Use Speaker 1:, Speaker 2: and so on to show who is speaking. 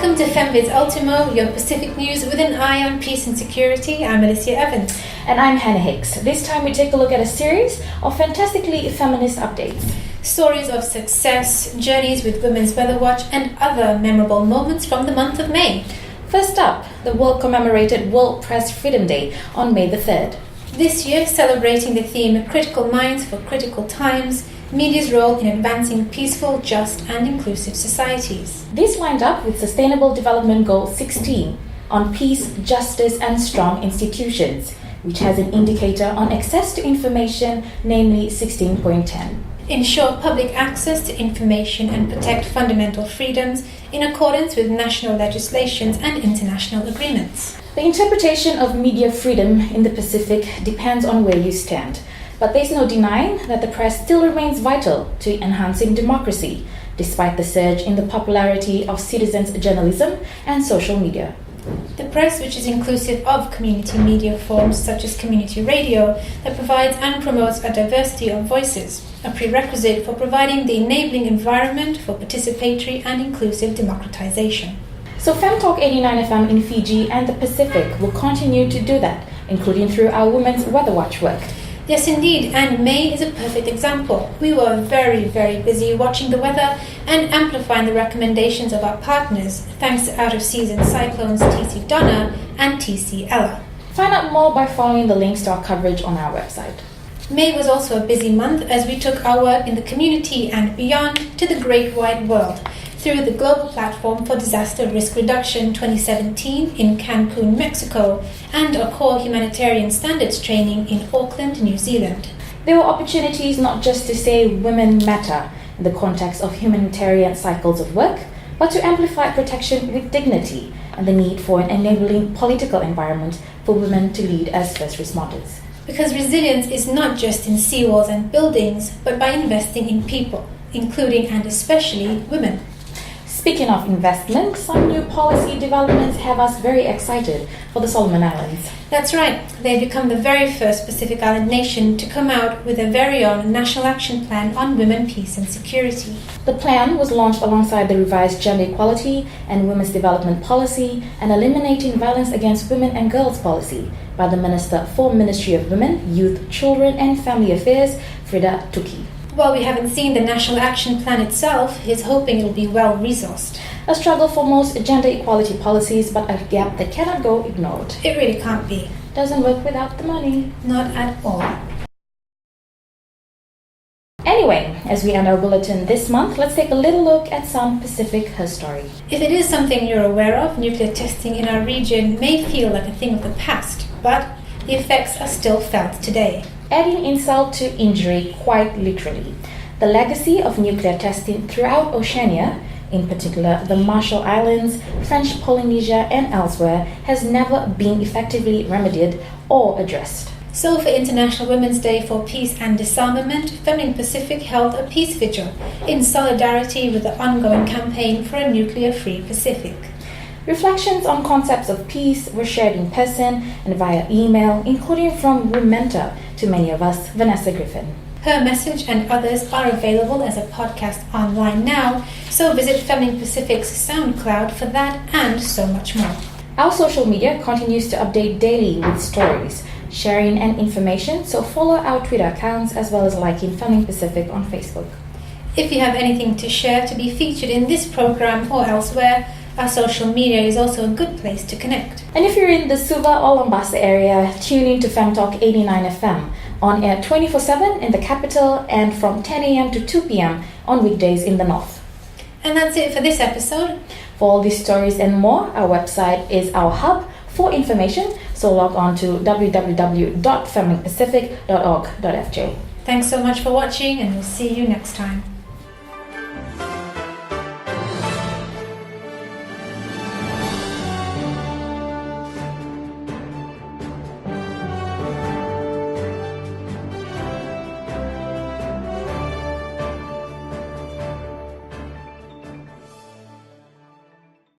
Speaker 1: Welcome to FemVids Ultimo, your Pacific news with an eye on peace and security. I'm Alicia Evans.
Speaker 2: And I'm Hannah Hicks. This time we take a look at a series of fantastically feminist updates.
Speaker 1: Stories of success, journeys with Women's Weather Watch, and other memorable moments from the month of May.
Speaker 2: First up, the world commemorated World Press Freedom Day on May the 3rd.
Speaker 1: This year, celebrating the theme Critical Minds for Critical Times, media's role in advancing peaceful, just and inclusive societies.
Speaker 2: This lined up with Sustainable Development Goal 16 on peace, justice and strong institutions, which has an indicator on access to information, namely 16.10.
Speaker 1: Ensure public access to information and protect fundamental freedoms in accordance with national legislations and international agreements.
Speaker 2: The interpretation of media freedom in the Pacific depends on where you stand. But there's no denying that the press still remains vital to enhancing democracy, despite the surge in the popularity of citizens' journalism and social media.
Speaker 1: The press, which is inclusive of community media forms such as community radio, that provides and promotes a diversity of voices, a prerequisite for providing the enabling environment for participatory and inclusive democratisation.
Speaker 2: So FemTalk 89 FM in Fiji and the Pacific will continue to do that, including through our Women's Weather Watch work.
Speaker 1: Yes, indeed, and May is a perfect example. We were very, very busy watching the weather and amplifying the recommendations of our partners, thanks to out-of-season cyclones TC Donna and TC Ella.
Speaker 2: Find out more by following the links to our coverage on our website.
Speaker 1: May was also a busy month as we took our work in the community and beyond to the great wide world through the Global Platform for Disaster Risk Reduction 2017 in Cancun, Mexico, and a core humanitarian standards training in Auckland, New Zealand.
Speaker 2: There were opportunities not just to say women matter in the context of humanitarian cycles of work, but to amplify protection with dignity and the need for an enabling political environment for women to lead as first responders.
Speaker 1: Because resilience is not just in seawalls and buildings, but by investing in people, including and especially women.
Speaker 2: Speaking of investment, some new policy developments have us very excited for the Solomon Islands.
Speaker 1: That's right. They've become the very first Pacific Island nation to come out with their very own National Action Plan on Women, Peace and Security.
Speaker 2: The plan was launched alongside the revised Gender Equality and Women's Development Policy and Eliminating Violence Against Women and Girls Policy by the Minister for Ministry of Women, Youth, Children and Family Affairs, Freda Tuki.
Speaker 1: While we haven't seen the National Action Plan itself, he's hoping it'll be well resourced.
Speaker 2: A struggle for most gender equality policies, but a gap that cannot go ignored.
Speaker 1: It really can't be.
Speaker 2: Doesn't work without the money.
Speaker 1: Not at all.
Speaker 2: Anyway, as we end our bulletin this month, let's take a little look at some Pacific history.
Speaker 1: If it is something you're aware of, nuclear testing in our region may feel like a thing of the past, but the effects are still felt today.
Speaker 2: Adding insult to injury, quite literally. The legacy of nuclear testing throughout Oceania, in particular the Marshall Islands, French Polynesia and elsewhere, has never been effectively remedied or addressed.
Speaker 1: So for International Women's Day for Peace and Disarmament, FemLINKpacific held a peace vigil in solidarity with the ongoing campaign for a nuclear-free Pacific.
Speaker 2: Reflections on concepts of peace were shared in person and via email, including from Room Mentor to many of us, Vanessa Griffin.
Speaker 1: Her message and others are available as a podcast online now, so visit FemLINKpacific's SoundCloud for that and so much more.
Speaker 2: Our social media continues to update daily with stories, sharing and information, so follow our Twitter accounts as well as liking FemLINKpacific on Facebook.
Speaker 1: If you have anything to share to be featured in this program or elsewhere, our social media is also a good place to connect.
Speaker 2: And if you're in the Suva or Lombasa area, tune in to FemTalk 89 FM, on air 24/7 in the capital and from 10 a.m. to 2 p.m. on weekdays in the north.
Speaker 1: And that's it for this episode.
Speaker 2: For all these stories and more, our website is our hub for information, so log on to www.femlinkpacific.org.fj.
Speaker 1: Thanks so much for watching, and we'll see you next time.